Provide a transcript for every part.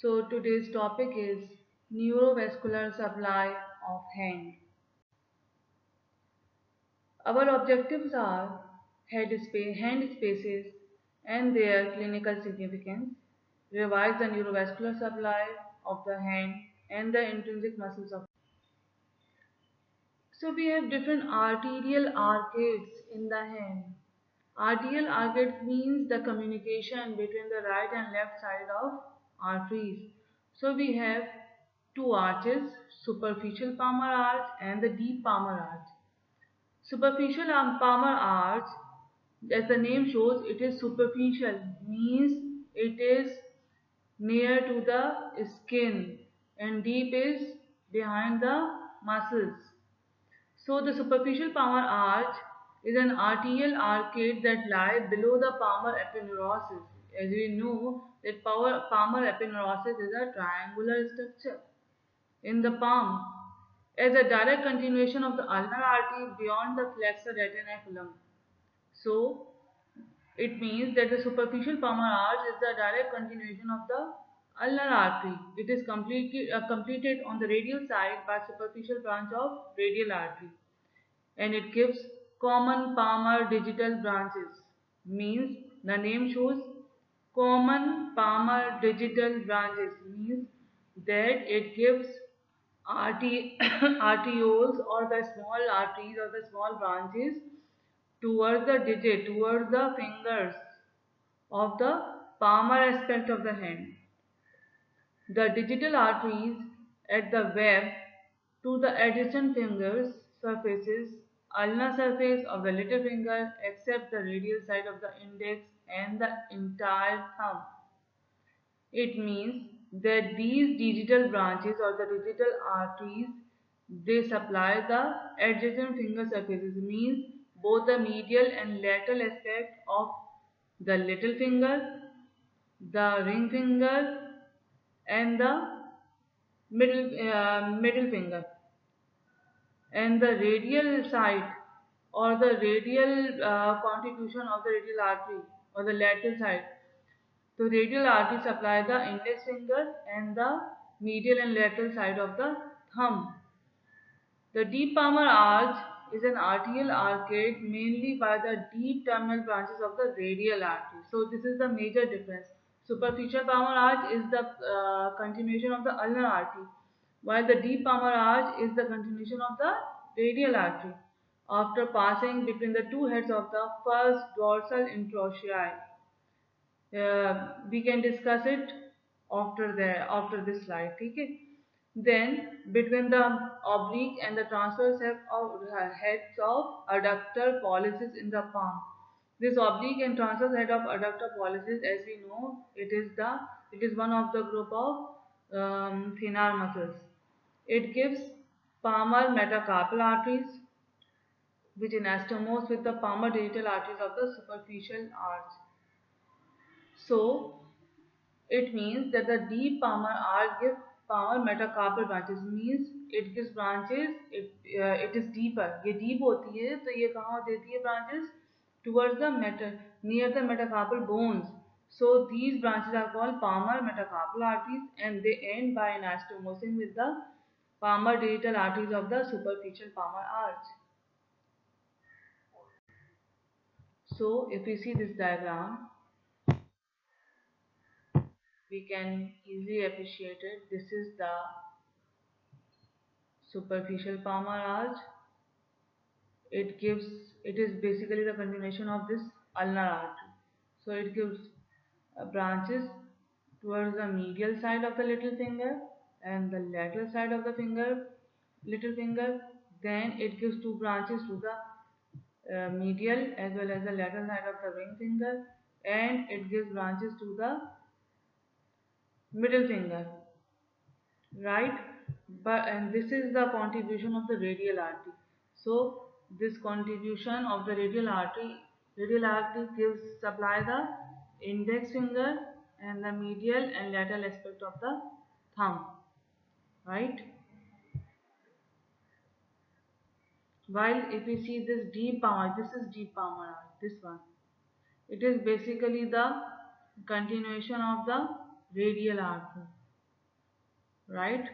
So today's topic is neurovascular supply of hand. Our objectives are hand spaces and their clinical significance, revise the neurovascular supply of the hand and the intrinsic muscles of. So we have different arterial arcades in the hand. Arterial arcades means the communication between the right and left side of arteries. So we have two arches, superficial palmar arch and the deep palmar arch. Superficial palmar arch, as the name shows, it is superficial, means it is near to the skin, and deep is behind the muscles. So the superficial palmar arch is an arterial arcade that lies below the palmar aponeurosis. As we know that palmar aponeurosis is a triangular structure in the palm as a direct continuation of the ulnar artery beyond the flexor retinaculum. So it means that the superficial palmar arch is the direct continuation of the ulnar artery. It is completed on the radial side by superficial branch of radial artery, and it gives common palmar digital branches. Means the name shows common palmar digital branches, means that it gives arterioles or the small arteries or the small branches towards the digit, towards the fingers of the palmar aspect of the hand. The digital arteries at the web to the adjacent fingers surfaces, ulnar surface of the little finger except the radial side of the index and the entire thumb. It means that these digital branches or the digital arteries, they supply the adjacent finger surfaces, means both the medial and lateral aspect of the little finger, the ring finger and the middle finger, and the radial side or the radial contribution of the radial artery or the lateral side. So radial artery supply the index finger and the medial and lateral side of the thumb. The deep palmar arch is an arterial arcade mainly by the deep terminal branches of the radial artery. So this is the major difference. Superficial palmar arch is the continuation of the ulnar artery, while the deep palmar arch is the continuation of the radial artery after passing between the two heads of the first dorsal interossei. We can discuss it after this slide. Okay. Then between the oblique and the transverse heads of adductor pollicis in the palm. This oblique and transverse head of adductor pollicis, as we know, it is one of the group of thenar muscles. It gives palmar metacarpal arteries, which anastomose with the palmar digital arteries of the superficial arch. So it means that the deep palmar arch gives palmar metacarpal branches, means it gives branches, it is deeper. ये deep होती है तो ये कहाँ देती है branches? Towards the near the metacarpal bones. So these branches are called palmar metacarpal arteries and they end by anastomosing with the palmar digital arteries of the superficial palmar arch. So if we see this diagram, we can easily appreciate it. This is the superficial palmar arch. It is basically the continuation of this ulnar artery. So it gives branches towards the medial side of the little finger and the lateral side of the little finger. Then it gives two branches to the medial as well as the lateral side of the ring finger, and it gives branches to the middle finger, right? And this is the contribution of the radial artery. So this contribution of the radial artery gives supply the index finger and the medial and lateral aspect of the thumb, right? While if we see this deep palmar, this is deep palmar arch, this one, it is basically the continuation of the radial artery. right?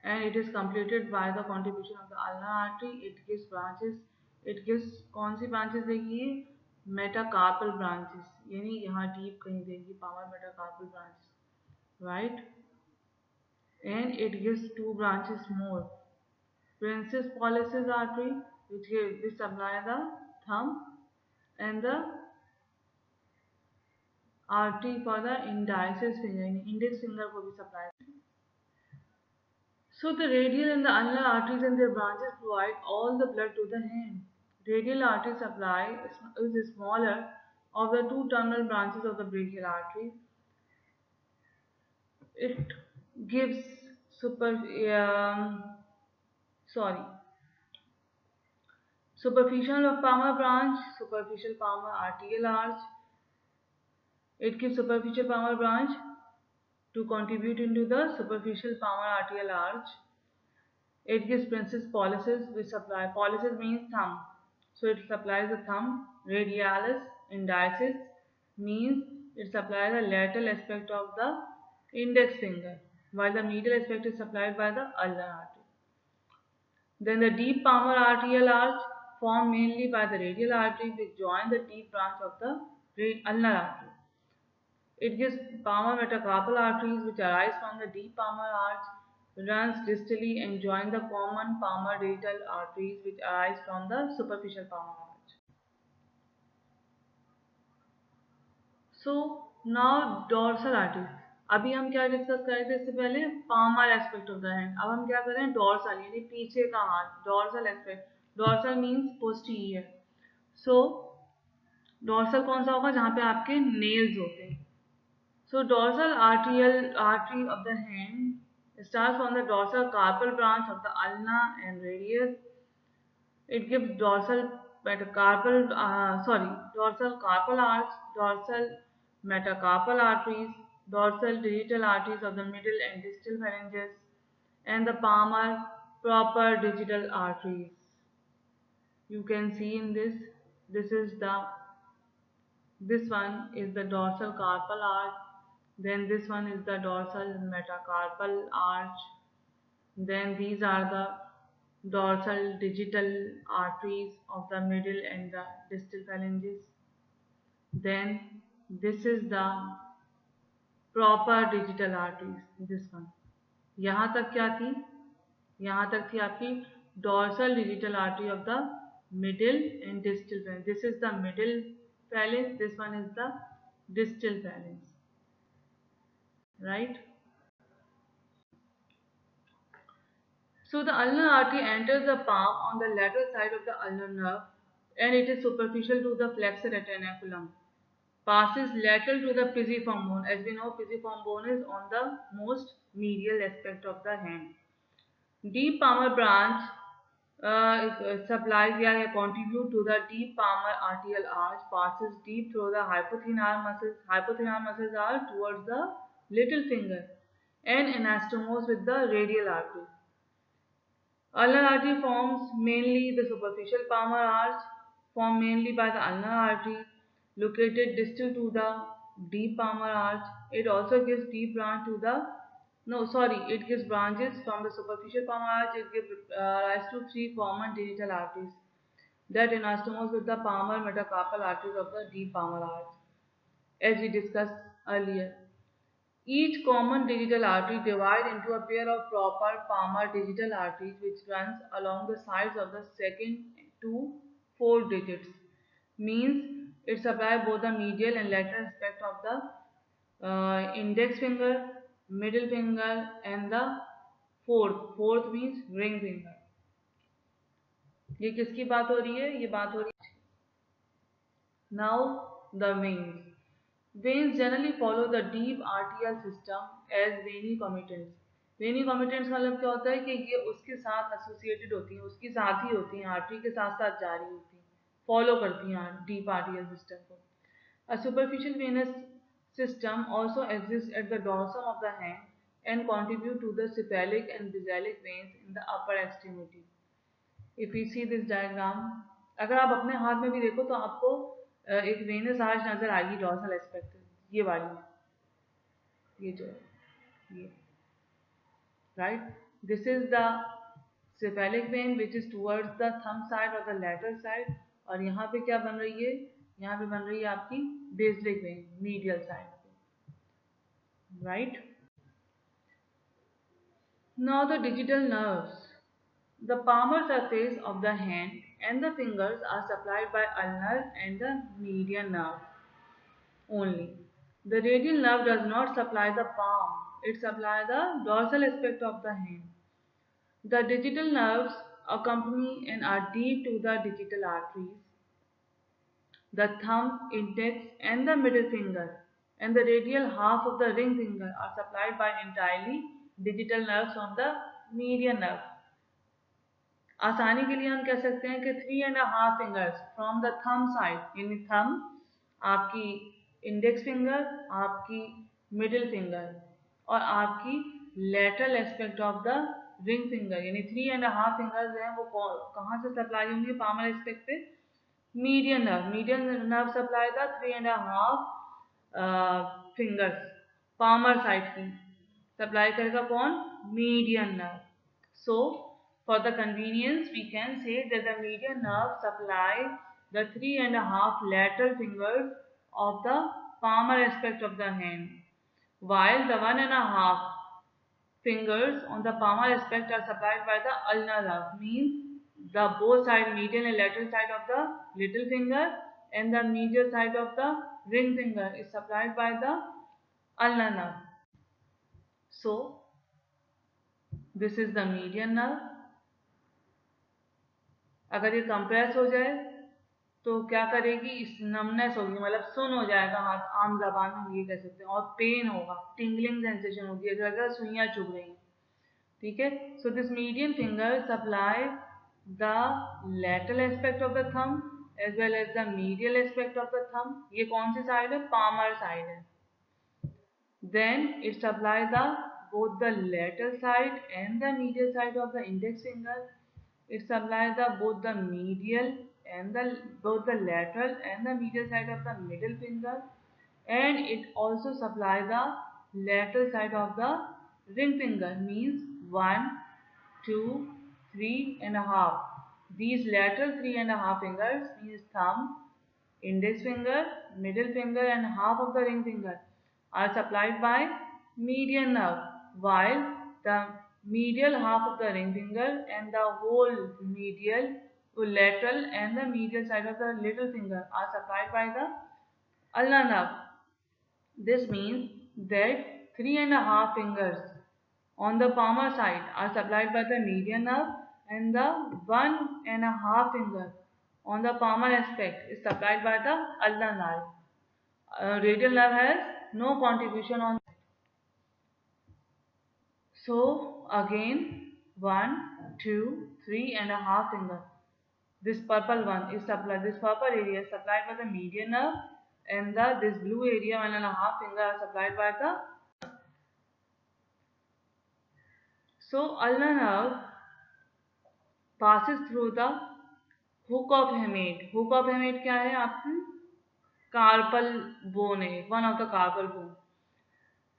And it is completed by the contribution of the ulnar artery. It gives branches. It gives कौन सी branches देगी ये? Metacarpal branches, यानी यहाँ deep कहीं देगी palmar metacarpal branches, right? And it gives two branches more. Princess pollicis artery, which supply the thumb, and the artery for the indices finger, index finger को भी supply. So the radial and the ulnar arteries and their branches provide all the blood to the hand. Radial artery supply is smaller of the two terminal branches of the brachial artery. It gives sorry superficial of palmar branch, superficial palmar arterial arch. It gives superficial palmar branch to contribute into the superficial palmar arterial arch. It gives princess pollicis, which supply, pollicis means thumb, so it supplies the thumb. Radialis indicis means it supplies the lateral aspect of the index finger, while the medial aspect is supplied by the ulnar artery. Then the deep palmar arterial arch formed mainly by the radial artery which join the deep branch of the ulnar artery. It gives palmar metacarpal arteries which arise from the deep palmar arch, runs distally and join the common palmar digital arteries which arise from the superficial palmar arch. So now dorsal arteries. अभी हम क्या discuss कर रहे थे इससे पहले? palmar aspect of the hand. अब हम क्या कर रहे हैं? dorsal यानी पीछे का हाथ. dorsal aspect. dorsal means posterior. So dorsal कौन सा होगा? जहाँ पे आपके nails होते हैं. So dorsal artery of the hand starts from the dorsal carpal branch of the ulna and radius. It gives dorsal carpal arch, dorsal metacarpal arteries, dorsal digital arteries of the middle and distal phalanges, and the palmar proper digital arteries. You can see in this. This one is the dorsal carpal arch. Then this one is the dorsal metacarpal arch. Then these are the dorsal digital arteries of the middle and the distal phalanges. Then this is the proper digital arteries. This one. यहाँ तक क्या थी? यहाँ तक थी आपकी dorsal digital artery of the middle and distal phalanx. This is the middle phalanx. This one is the distal phalanx. Right? So the ulnar artery enters the palm on the lateral side of the ulnar nerve and it is superficial to the flexor retinaculum. Passes lateral to the pisiform bone. As we know, pisiform bone is on the most medial aspect of the hand. Deep palmar branch supplies or contribute to the deep palmar arterial arch. Passes deep through the hypothenar muscles. Hypothenar muscles are towards the little finger and anastomose with the radial artery. Ulnar artery forms mainly the superficial palmar arch, formed mainly by the ulnar artery, located distal to the deep palmar arch. It also gives deep branch to the it gives branches from the superficial palmar arch. It gives rise to three common digital arteries that anastomose with the palmar metacarpal arteries of the deep palmar arch, as we discussed earlier. Each common digital artery divides into a pair of proper palmar digital arteries which runs along the sides of the second to four digits. Means it supplies both the medial and lateral aspect of the index finger, middle finger and the fourth. Fourth means ring finger. ये किसकी बात हो रही है? ये बात हो रही है. Now the veins. Veins generally follow the deep arterial system as veiny committents. Veiny committents का मतलब क्या होता है कि ये उसके साथ associated होती हैं, उसकी साथ ही होती हैं, आर्टरी के साथ साथ जा रही होती हैं, फॉलो करती हैं deep arterial system को. A superficial venous system also exists at the dorsum of the hand and contribute to the cephalic and basalic veins in the upper extremity. If we see this diagram, अगर आप अपने हाथ में भी देखो तो आपको एक वेनस आर्च नजर आएगी डॉर्सल एस्पेक्ट, ये वाली, ये जो है ये. right? This is the cephalic vein which is towards the thumb side or the lateral side, और यहाँ पे क्या बन रही है, यहाँ पे बन रही है आपकी basilic vein medial side, right? Now the digital nerves. The palmar surface of the hand and the fingers are supplied by ulnar and the median nerve only. The radial nerve does not supply the palm, it supplies the dorsal aspect of the hand. The digital nerves accompany and are deep to the digital arteries. The thumb, index, and the middle finger and the radial half of the ring finger are supplied by entirely digital nerves on the median nerve. आसानी के लिए हम कह सकते हैं कि 3.5 fingers from the thumb side, यानी thumb, आपकी इंडेक्स फिंगर, आपकी मिडिल फिंगर और आपकी lateral aspect of the ring finger, यानी 3.5 फिंगर्स हैं वो कहाँ से सप्लाई होंगे पामर एस्पेक्ट पे, median nerve. Median nerve supply the 3.5 fingers palmar side की सप्लाई करेगा कौन, median nerve. So for the convenience, we can say that the median nerve supply the 3.5 lateral fingers of the palmar aspect of the hand, while the 1.5 fingers on the palmar aspect are supplied by the ulnar nerve. Means the both side, medial and lateral side of the little finger and the medial side of the ring finger is supplied by the ulnar nerve. So this is the median nerve. अगर ये compress हो जाए तो क्या करेगी, इस numbness होगी, मतलब सुन हो जाएगा हाथ, आम जबान में हम ये कह सकते हैं, और पेन होगा, टिंगलिंग सेंसेशन होगी, अगर सुइयां चुभ रही हैं. ठीक है. So this median finger supply the lateral aspect of the thumb as well as the medial aspect of the thumb. ये कौन सी साइड है, पामर साइड है. Then it supply the both the lateral side and the medial side of the index finger. It supplies both the medial and both the lateral and the medial side of the middle finger, and it also supplies the lateral side of the ring finger. Means 1, 2, 3.5. These lateral 3.5 fingers means thumb, index finger, middle finger, and half of the ring finger are supplied by median nerve, while the medial half of the ring finger and the whole medial, lateral and the medial side of the little finger are supplied by the ulnar nerve. This means that 3.5 fingers on the palmar side are supplied by the median nerve and the 1.5 finger on the palmar aspect is supplied by the ulnar nerve. Radial nerve has no contribution on. So again 1, 2, 3.5 finger. This purple one is supplied. This purple area is supplied by the median nerve, and this blue area 1.5 finger are supplied by the. So ulnar nerve passes through the hook of hamate. Hook of hamate क्या है आपकी, carpal bone है, one of the carpal bone.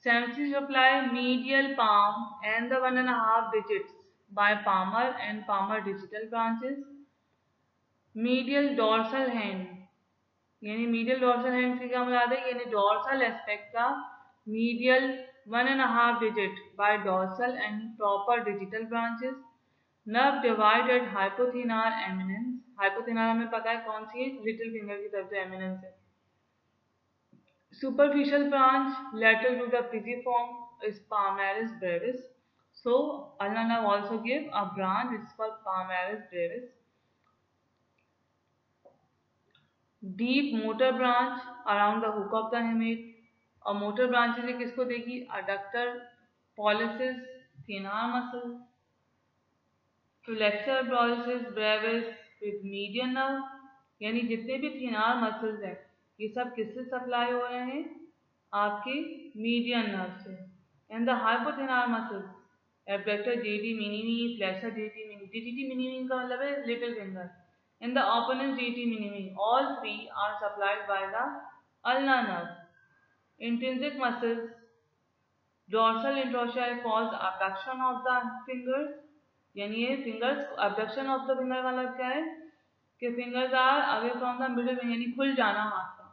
Synapses supply medial palm and the 1.5 digits by palmar and palmar digital branches. Medial dorsal hand, यानी medial dorsal hand से क्या मुराद है, यानी dorsal aspect का medial 1.5 digit by dorsal and proper digital branches. Nerve divide at hypothenar eminence. Hypothenar हमें पता है कौन सी है, little finger की तरफ से eminence है. Superficial branch lateral to the pisiform is palmaris brevis. So ulnar nerve also give a branch, it's called palmaris brevis. Deep motor branch around the hook of the hamate. और motor branches ये किसको देगी, adductor pollicis, thenar muscle, flexor pollicis brevis with median nerve. यानी जितने भी thenar muscles हैं ये सब किससे सप्लाई हो रहे हैं, आपके मीडियन नर्व से. And the hypothenar muscles abductor digiti minimi, flexor digiti mini. Digiti minimi का मतलब है little finger, and the opponens digiti minimi, all three are supplied by the ulnar nerve. Intrinsic muscles dorsal interossei cause abduction of the fingers, यानी ये fingers abduction of the finger मतलब क्या है कि fingers are away from the middle finger, यानी खुल जाना हाथ का,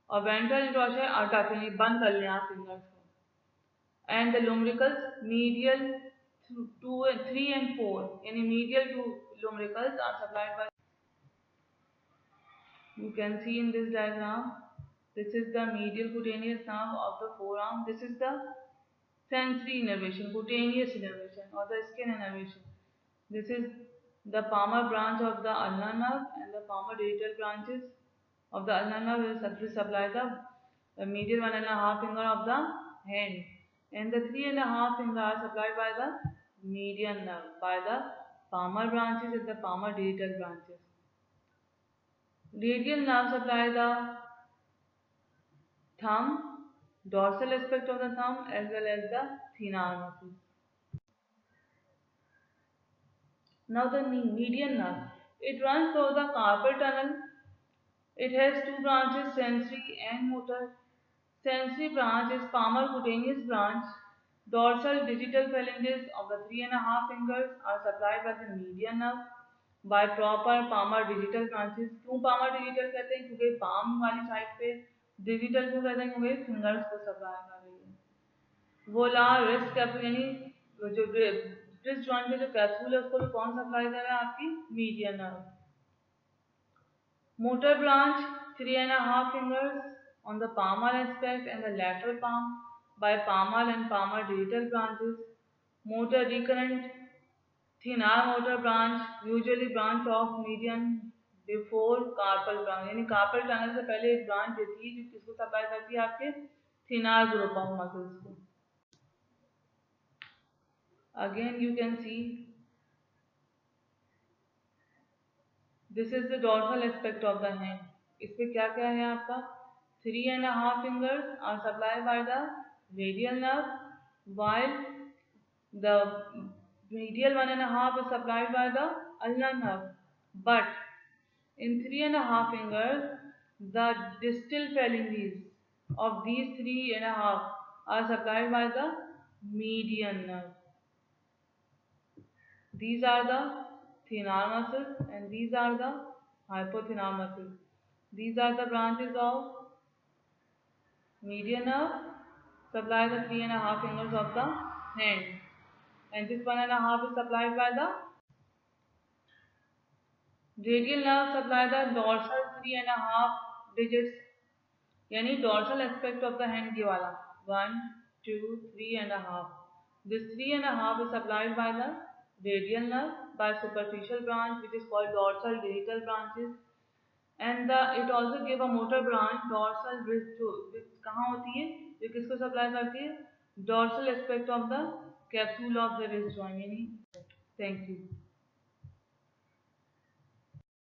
और वेंट्रल इंट्रोशियल अटक, यानी बंद कर लेना फिंगर्स को, and the lumbricals medial 2 3 and 4, यानी medial to lumbricals are supplied by, you can see in this diagram, this is the medial cutaneous nerve of the forearm, this is the sensory innervation, cutaneous innervation or the skin innervation. This is the palmar branch of the ulnar nerve, and the palmar digital branches of the ulnar nerve will supply the medial 1.5 finger of the hand, and the 3.5 finger are supplied by the median nerve by the palmar branches and the palmar digital branches. Radial nerve supply the thumb, dorsal aspect of the thumb as well as the thenar muscles. Now the median nerve, it runs through the carpal tunnel. It has two branches, sensory and motor. Sensory branch is palmar cutaneous branch. Dorsal digital phalanges of the 3.5 fingers are supplied by the median nerve by proper palmar digital branches. क्यों palmar digital कहते हैं? क्योंकि palm वाली side पे digital क्यों कहते हैं? क्योंकि fingers को सप्लाई कर रही है। वोलार रिस्ट कैप्सूल, यानी जो रिस्ट जॉइंट में जो कैप्सूल है उसको भी कौन सप्लाई कर रहा है? आपकी median nerve. Motor branch 3.5 fingers on the palmar aspect and the lateral palm by palmar and palmar digital branches. Motor recurrent thenar motor branch usually branch of median before carpal branch, यानी carpal tunnel से पहले एक branch देती है जो किसको supply करती है? आपके thenar group of muscles को। Again you can see this is the dorsal aspect of the hand. इसमें क्या क्या है आपका? 3.5 fingers are supplied by the radial nerve, while the medial 1.5 is supplied by the ulnar nerve. But in 3.5 fingers, the distal phalanges of these 3.5 are supplied by the median nerve. These are the thenar muscles and these are the hypothenar muscles. These are the branches of median nerve, supply the 3.5 fingers of the hand, and this 1.5 is supplied by the radial nerve, supply the dorsal 3.5 digits, यानी dorsal aspect of the hand ये वाला 1 2 3.5. This 3.5 is supplied by the radial nerve by superficial branch which is called dorsal digital branches, and it also give a motor branch dorsal wrist, जो कहाँ होती है? जो किसको supply करती है? Dorsal aspect of the capsule of the wrist joint, यानी। Thank you.